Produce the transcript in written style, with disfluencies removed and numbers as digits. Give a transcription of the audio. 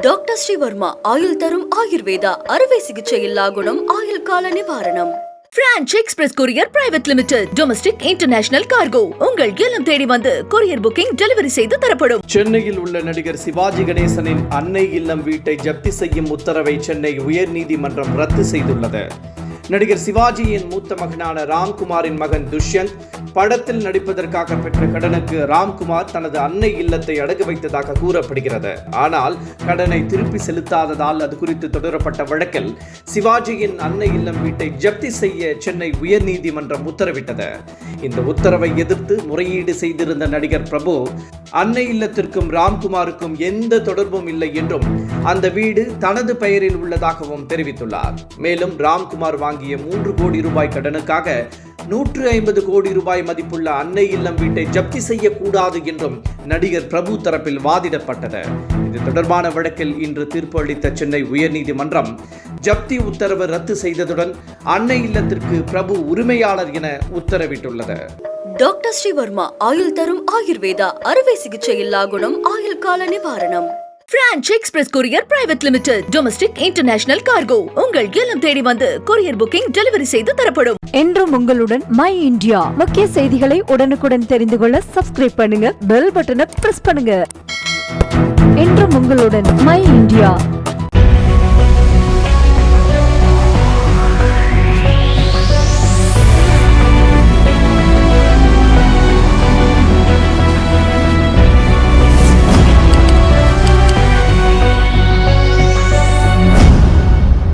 Doctor Sreevarma ஆயுள் தரும் ஆயுர்வேதா அறுவை சிகிச்சை இல்லா குணம் ஆயுள் கால நிவாரணம். Branch express courier private limited domestic international cargo உங்கள் இல்லம் தேடி வந்து கொரியர் புக்கிங் டெலிவரி செய்து தரப்படும். சென்னையில் உள்ள நடிகர் சிவாஜி கணேசனின் அன்னை இல்லம் வீட்டை ஜப்தி செய்யும் உத்தரவை சென்னை உயர்நீதிமன்றம் ரத்து செய்துள்ளது. நடிகர் சிவாஜியின் மூத்த மகனான ராம்குமாரின் மகன் துஷ்யந்த் படத்தில் நடிப்பதற்காக பெற்ற கடனுக்கு ராம்குமார் தனது அன்னை இல்லத்தை அடகு வைத்ததாக கூறப்படுகிறது. ஆனால் கடனை திருப்பி செலுத்தாததால் அது குறித்து தொடரப்பட்ட வழக்கில் சிவாஜியின் அன்னை இல்லம் வீட்டை ஜப்தி செய்ய சென்னை உயர்நீதிமன்றம் உத்தரவிட்டது. இந்த உத்தரவை எதிர்த்து முறையீடு செய்திருந்த நடிகர் பிரபு அன்னை இல்லத்திற்கும் ராம்குமாருக்கும் எந்த தொடர்பும் இல்லை என்றும் அந்த வீடு தனது பெயரில் உள்ளதாகவும் தெரிவித்துள்ளார். மேலும் ராம்குமார் வாங்கிய 3 கோடி ரூபாய் கடனுக்காக 150 கோடி ரூபாய் மதிப்புள்ள அன்னை இல்லம் வீட்டை ஜப்தி செய்யக்கூடாது என்றும் நடிகர் பிரபு தரப்பில் வாதிடப்பட்டது. இது தொடர்பான வழக்கில் இன்று தீர்ப்பு அளித்த சென்னை உயர்நீதிமன்றம் ஜப்தி உத்தரவு ரத்து செய்ததுடன் அன்னை இல்லத்திற்கு பிரபு உரிமையாளர் என உத்தரவிட்டுள்ளது. டாக்டர் ஸ்ரீவர்மா ஆயுள் தரும் ஆயுர்வேதா அறுவை சிகிச்சை இல்லா குணம் ஆயுள் கால நிவாரணம். Branch express courier private limited domestic international cargo உங்கள் இல்லம் தேடி வந்து கொரியர் புக்கிங் டெலிவரி செய்து தரப்படும். என்றும் உங்களுடன் மை இந்தியா. முக்கிய செய்திகளை உடனுக்குடன் தெரிந்து கொள்ள சப்ஸ்கிரைப் பண்ணுங்க, பெல் பட்டனை பிரஸ் பண்ணுங்க. என்றும் உங்களுடன் மை இந்தியா.